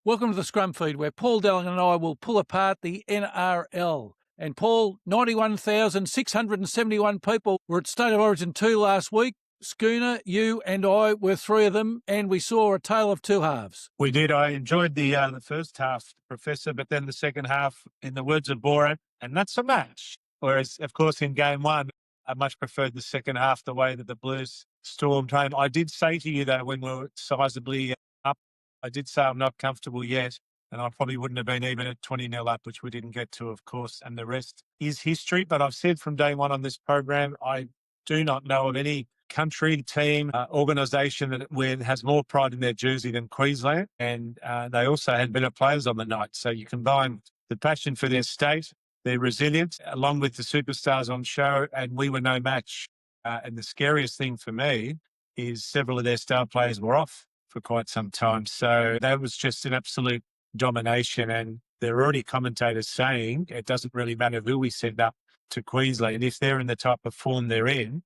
Welcome to the Scrum Feed, where Paul Dalligan and I will pull apart the NRL. And Paul, 91,671 people were at State of Origin 2 last week. Schooner, you and I were three of them, and we saw a tale of two halves. We did. I enjoyed the first half, Professor, but then the second half, in the words of Borat, and not so much. Whereas, of course, in game one, I much preferred the second half, the way that the Blues stormed home. I did say to you, though, when we were sizably up, I did say I'm not comfortable yet, and I probably wouldn't have been even at 20-0 up, which we didn't get to, of course, and the rest is history. But I've said from day one on this program, I do not know of any country, team, organisation that has more pride in their jersey than Queensland. And they also had better players on the night. So you combine the passion for their state, their resilience, along with the superstars on show, and we were no match. And the scariest thing for me is several of their star players were off for quite some time. So that was just an absolute domination. And there are already commentators saying it doesn't really matter who we send up to Queensland. If they're in the type of form they're in,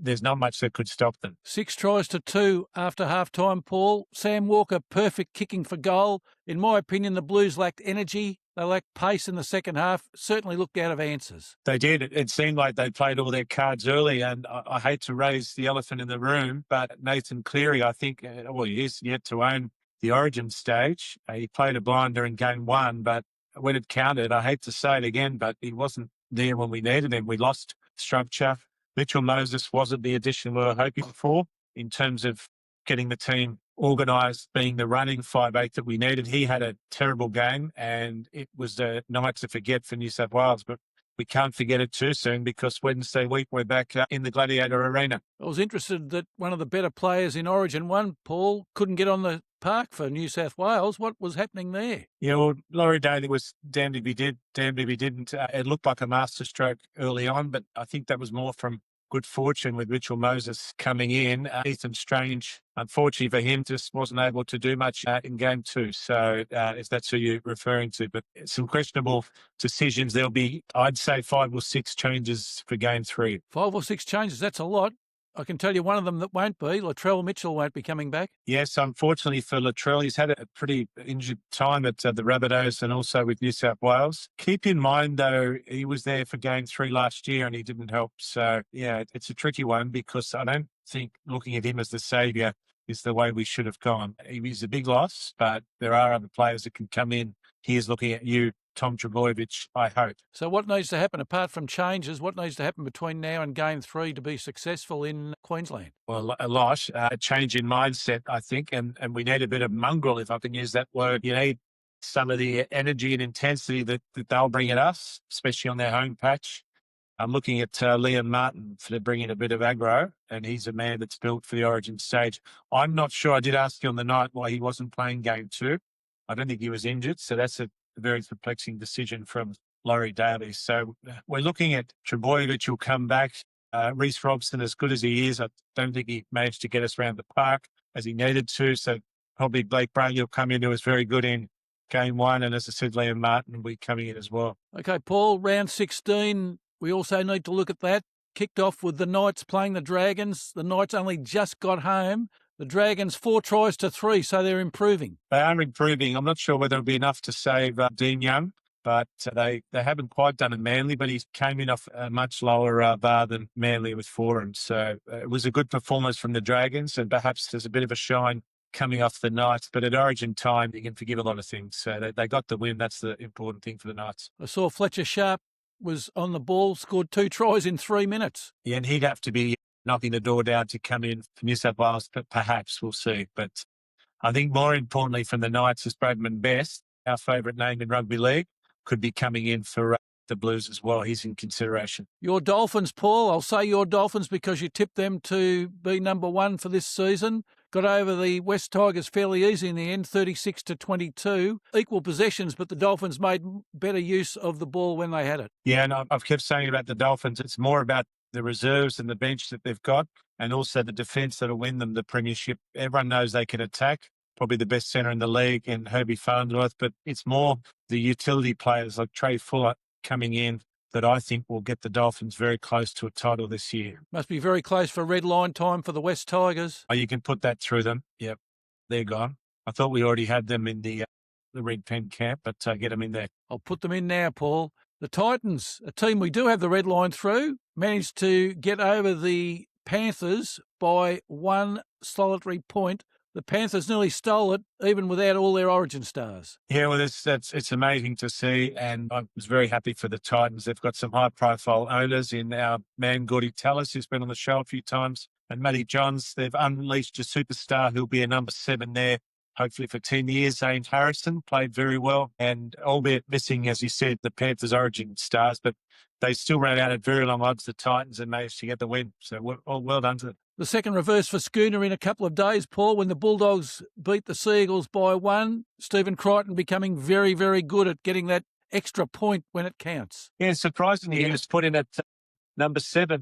there's not much that could stop them. 6 tries to 2 after half-time, Paul. Sam Walker, perfect kicking for goal. In my opinion, the Blues lacked energy. They lacked pace in the second half. Certainly looked out of answers. They did. It seemed like they played all their cards early, and I hate to raise the elephant in the room, but Nathan Cleary, I think, he is yet to own the Origin stage. He played a blinder in game one, but when it counted, I hate to say it again, but he wasn't there when we needed him. We lost structure. Mitchell Moses wasn't the addition we were hoping for in terms of getting the team organised, being the running 5'8" that we needed. He had a terrible game, and it was a night to forget for New South Wales, but we can't forget it too soon because Wednesday week we're back in the Gladiator Arena. I was interested that one of the better players in Origin 1, Paul, couldn't get on the park for New South Wales. What was happening there? Yeah, well, Laurie Daly was damned if he did, damned if he didn't. It looked like a masterstroke early on, but I think that was more from good fortune with Mitchell Moses coming in. Ethan Strange, unfortunately for him, just wasn't able to do much in game two. So if that's who you're referring to, but some questionable decisions. There'll be, I'd say, 5 or 6 changes for game 3. 5 or 6 changes, that's a lot. I can tell you one of them that won't be. Latrell Mitchell won't be coming back. Yes, unfortunately for Latrell, he's had a pretty injured time at the Rabbitohs and also with New South Wales. Keep in mind, though, he was there for game 3 last year and he didn't help. So, yeah, it's a tricky one because I don't think looking at him as the saviour is the way we should have gone. He was a big loss, but there are other players that can come in. Here's looking at you, Tom Trbojevic, I hope. So what needs to happen, apart from changes, what needs to happen between now and game 3 to be successful in Queensland? Well, a lot. A change in mindset, I think, and we need a bit of mongrel, if I can use that word. You need some of the energy and intensity that they'll bring at us, especially on their home patch. I'm looking at Liam Martin for bringing a bit of aggro, and he's a man that's built for the Origin stage. I'm not sure. I did ask you on the night why he wasn't playing game 2. I don't think he was injured, so that's a very perplexing decision from Laurie Daly. So we're looking at Trbojevic who'll come back. Reece Robson, as good as he is, I don't think he managed to get us around the park as he needed to. So probably Blake Brayley will come in, who was very good in game 1. And as I said, Liam Martin will be coming in as well. Okay, Paul, round 16, we also need to look at that. Kicked off with the Knights playing the Dragons. The Knights only just got home. The Dragons 4 tries to 3, so they're improving. They are improving. I'm not sure whether it'll be enough to save Dean Young, but they haven't quite done it Manly, but he came in off a much lower bar than Manly with 4. And so it was a good performance from the Dragons, and perhaps there's a bit of a shine coming off the Knights. But at Origin time, you can forgive a lot of things. So they got the win. That's the important thing for the Knights. I saw Fletcher Sharp was on the ball, scored 2 tries in 3 minutes. Yeah, and he'd have to be knocking the door down to come in for New South Wales, but perhaps we'll see. But I think more importantly from the Knights is Bradman Best, our favourite name in rugby league, could be coming in for the Blues as well. He's in consideration. Your Dolphins, Paul, I'll say your Dolphins because you tipped them to be number 1 for this season. Got over the West Tigers fairly easy in the end, 36-22. Equal possessions, but the Dolphins made better use of the ball when they had it. Yeah, and I've kept saying about the Dolphins, it's more about the reserves and the bench that they've got, and also the defence that'll win them the premiership. Everyone knows they can attack, probably the best centre in the league in Herbie Farnsworth, but it's more the utility players like Trey Fuller coming in that I think will get the Dolphins very close to a title this year. Must be very close for red line time for the West Tigers. Oh, you can put that through them. Yep, they're gone. I thought we already had them in the the Red Pen camp, but get them in there. I'll put them in now, Paul. The Titans, a team we do have the red line through, managed to get over the Panthers by one solitary point. The Panthers nearly stole it, even without all their origin stars. Yeah, well, it's amazing to see, and I was very happy for the Titans. They've got some high-profile owners in our man, Gordy Tallis, who's been on the show a few times, and Matty Johns. They've unleashed a superstar who'll be a number 7 there, hopefully for 10 years. Zane Harrison played very well, and albeit missing, as you said, the Panthers' origin stars, but they still ran out at very long odds, the Titans, and managed to get the win. So well done to them. The second reverse for Schooner in a couple of days, Paul, when the Bulldogs beat the Seagulls by 1. Stephen Crichton becoming very, very good at getting that extra point when it counts. Yeah, surprisingly, he was put in at number 6,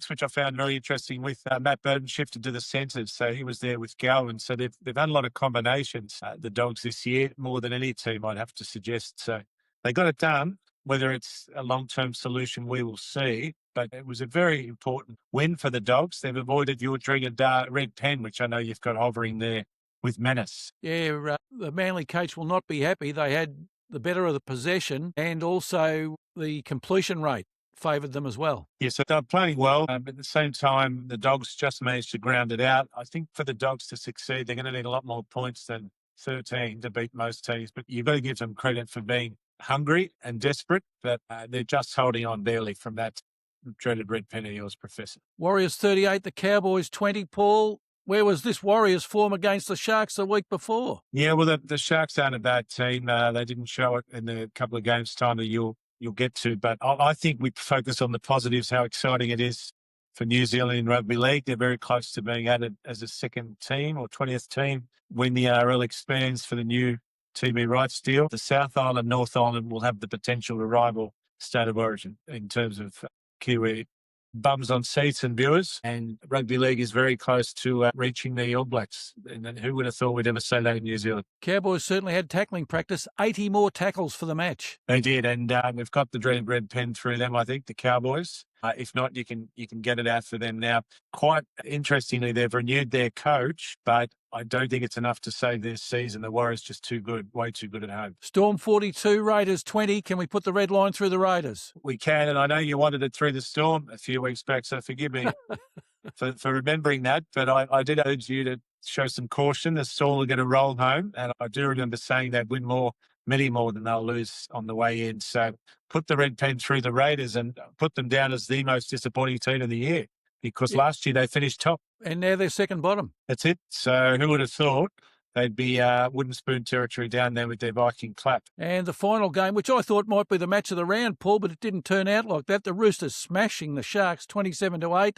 which I found very interesting, with Matt Burton shifted to the centres. So he was there with Galvin. So they've done a lot of combinations, the Dogs, this year, more than any team, I'd have to suggest. So they got it done. Whether it's a long-term solution, we will see. But it was a very important win for the Dogs. They've avoided your dreaded Red Pen, which I know you've got hovering there with menace. Yeah, the Manly coach will not be happy. They had the better of the possession, and also the completion rate favoured them as well. Yeah, so they're playing well. But at the same time, the Dogs just managed to ground it out. I think for the Dogs to succeed, they're going to need a lot more points than 13 to beat most teams. But you've got to give them credit for being hungry and desperate, but they're just holding on barely from that dreaded Red Pen Eels, Professor. Warriors 38, the Cowboys 20, Paul. Where was this Warriors form against the Sharks the week before? Yeah, well, the Sharks aren't a bad team. They didn't show it in the couple of games' time that you'll get to, but I think we focus on the positives, how exciting it is for New Zealand in rugby league. They're very close to being added as a second team or 20th team when the NRL expands for the new TV rights deal. The South Island, North Island will have the potential to rival State of Origin in terms of Kiwi bums on seats and viewers, and rugby league is very close to reaching the All Blacks. And who would have thought we'd ever say that in New Zealand? Cowboys certainly had tackling practice, 80 more tackles for the match. They did, and we've got the dreaded Red Pen through them, I think, the Cowboys. If not, you can get it out for them now. Quite interestingly, they've renewed their coach, but I don't think it's enough to save their season. The Warriors just too good, way too good at home. Storm 42, Raiders 20. Can we put the red line through the Raiders? We can, and I know you wanted it through the Storm a few weeks back, so forgive me for remembering that. But I did urge you to show some caution. The Storm are going to roll home, and I do remember saying they'd win many more than they'll lose on the way in. So put the Red Pen through the Raiders and put them down as the most disappointing team of the year, because last year they finished top. And now they're second bottom. That's it. So who would have thought they'd be wooden spoon territory down there with their Viking clap. And the final game, which I thought might be the match of the round, Paul, but it didn't turn out like that. The Roosters smashing the Sharks 27-8.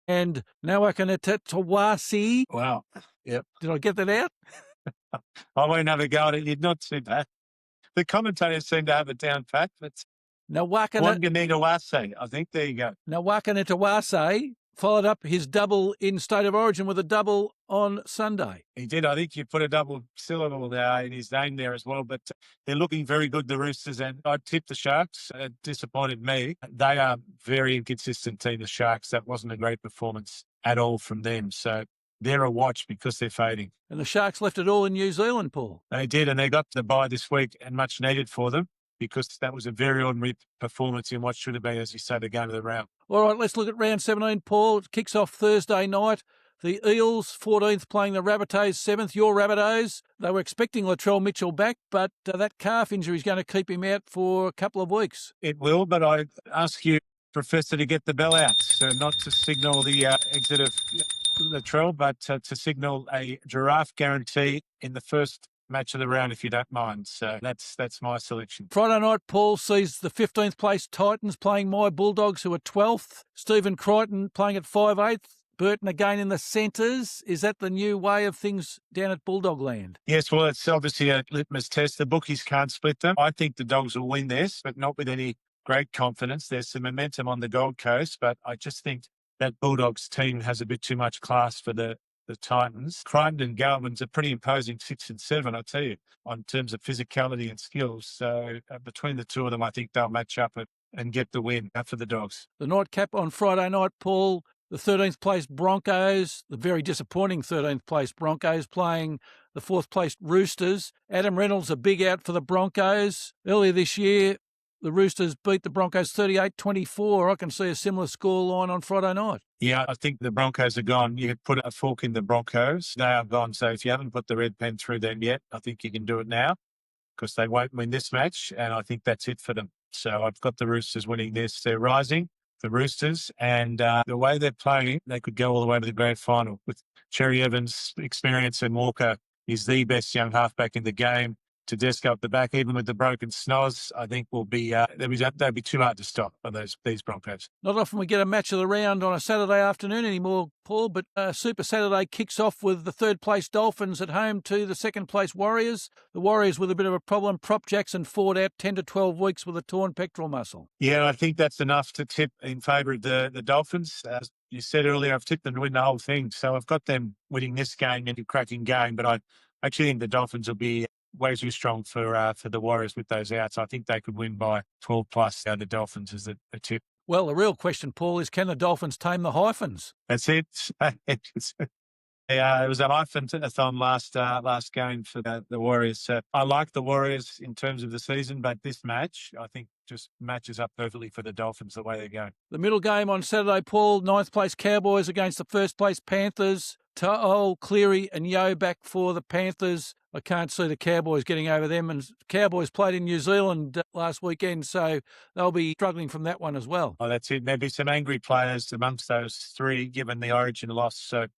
And Nawaqanitawasi. Wow. Yep. Did I get that out? I won't have a go at it. You'd not see that. The commentators seem to have it down pat. But Nawaqanitawase, I think. There you go. Nawaqanitawase followed up his double in State of Origin with a double on Sunday. He did. I think you put a double syllable in his name there as well. But they're looking very good, the Roosters. And I tipped the Sharks. It disappointed me. They are very inconsistent team, the Sharks. That wasn't a great performance at all from them. So they're a watch because they're fading. And the Sharks left it all in New Zealand, Paul. They did, and they got the bye this week, and much needed for them, because that was a very ordinary performance in what should have been, as you say, the game of the round. All right, let's look at round 17, Paul. It kicks off Thursday night. The Eels, 14th, playing the Rabbitohs, 7th. Your Rabbitohs. They were expecting Latrell Mitchell back, but that calf injury is going to keep him out for a couple of weeks. It will, but I ask you, Professor, to get the bell out, so not to signal the exit of Latrell, but to signal a Giraffe Guarantee in the first match of the round, if you don't mind. So that's my selection. Friday night, Paul sees the 15th place Titans playing my Bulldogs, who are 12th. Stephen Crichton playing at 5/8. Burton again in the centres. Is that the new way of things down at Bulldog land? Yes, well, it's obviously a litmus test. The bookies can't split them. I think the Dogs will win this, but not with any great confidence. There's some momentum on the Gold Coast, but I just think that Bulldogs team has a bit too much class for the Titans. Crichton and Galvin's a pretty imposing 6 and 7, I tell you, on terms of physicality and skills. So between the two of them, I think they'll match up and get the win for the Dogs. The nightcap on Friday night, Paul. the 13th place Broncos, the very disappointing 13th place Broncos, playing the 4th place Roosters. Adam Reynolds, a big out for the Broncos. Earlier this year, the Roosters beat the Broncos 38-24. I can see a similar scoreline on Friday night. Yeah, I think the Broncos are gone. You could put a fork in the Broncos. They are gone. So if you haven't put the red pen through them yet, I think you can do it now because they won't win this match. And I think that's it for them. So I've got the Roosters winning this. They're rising, the Roosters. And the way they're playing, they could go all the way to the grand final. With Cherry Evans' experience and Walker, he's the best young halfback in the game. Tedesco up the back, even with the broken snoz, I think will be they'll be too hard to stop by these Broncos. Not often we get a match of the round on a Saturday afternoon anymore, Paul, but Super Saturday kicks off with the 3rd place Dolphins at home to the 2nd place Warriors. The Warriors with a bit of a problem. Prop Jackson Ford out 10 to 12 weeks with a torn pectoral muscle. Yeah, I think that's enough to tip in favour of the Dolphins. As you said earlier, I've tipped them to win the whole thing. So I've got them winning this game in a cracking game, but I actually think the Dolphins will be way too strong for the Warriors with those outs. I think they could win by 12 plus. The Dolphins is a tip. Well, the real question, Paul, is can the Dolphins tame the hyphens? That's it. It was a hyphen-a-thon last game for the Warriors. So I like the Warriors in terms of the season, but this match, I think, just matches up perfectly for the Dolphins the way they're going. The middle game on Saturday, Paul, 9th place Cowboys against the 1st place Panthers. Ta'ol, Cleary and Yo back for the Panthers. I can't see the Cowboys getting over them. And Cowboys played in New Zealand last weekend, so they'll be struggling from that one as well. Oh, that's it. There'll be some angry players amongst those three, given the Origin loss. So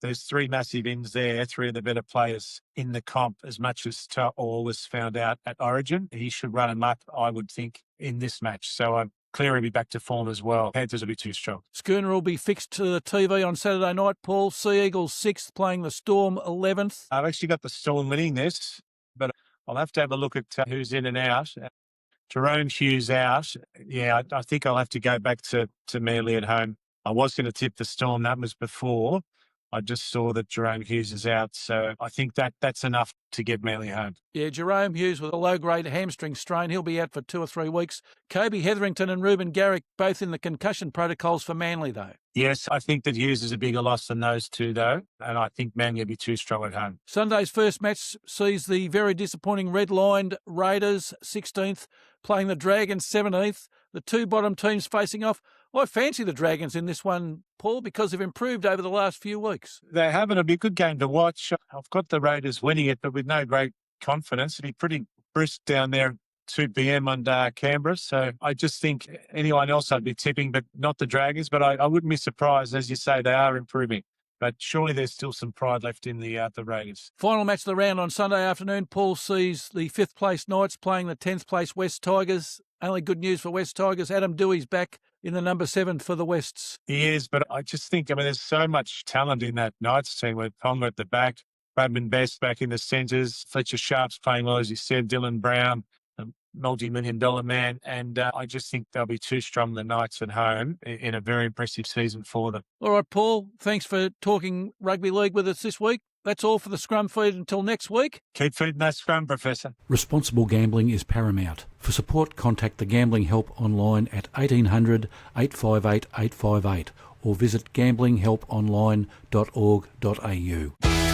there's 3 massive ins there, 3 of the better players in the comp, as much as Ta'ol was found out at Origin. He should run him up, I would think, in this match. So Cleary will be back to form as well. Panthers will be too strong. Schooner will be fixed to the TV on Saturday night, Paul. Sea Eagles 6th, playing the Storm 11th. I've actually got the Storm winning this, but I'll have to have a look at who's in and out. Jerome Hughes out. Yeah, I think I'll have to go back to Manly at home. I was going to tip the Storm. That was before. I just saw that Jerome Hughes is out, so I think that's enough to get Manly home. Yeah, Jerome Hughes with a low-grade hamstring strain. He'll be out for 2 or 3 weeks. Kobe Hetherington and Ruben Garrick both in the concussion protocols for Manly, though. Yes, I think that Hughes is a bigger loss than those two, though, and I think Manly will be too strong at home. Sunday's first match sees the very disappointing red-lined Raiders 16th playing the Dragons 17th. The 2 bottom teams facing off. I fancy the Dragons in this one, Paul, because they've improved over the last few weeks. They have, and it'll be a good game to watch. I've got the Raiders winning it, but with no great confidence. It'll be pretty brisk down there at 2 p.m. on Canberra. So I just think anyone else I'd be tipping, but not the Dragons. But I wouldn't be surprised, as you say, they are improving. But surely there's still some pride left in the Raiders. Final match of the round on Sunday afternoon. Paul sees the 5th place Knights playing the 10th place West Tigers. Only good news for West Tigers. Adam Dewey's back in the number 7 for the Wests. He is, but I just think, there's so much talent in that Knights team with Ponga at the back, Bradman Best back in the centres, Fletcher Sharp's playing well, as you said, Dylan Brown, a multi-million-dollar man, and I just think they'll be too strong, the Knights at home, in a very impressive season for them. All right, Paul, thanks for talking rugby league with us this week. That's all for the Scrum Feed until next week. Keep feeding that scrum, Professor. Responsible gambling is paramount. For support, contact the Gambling Help online at 1800 858 858 or visit gamblinghelponline.org.au.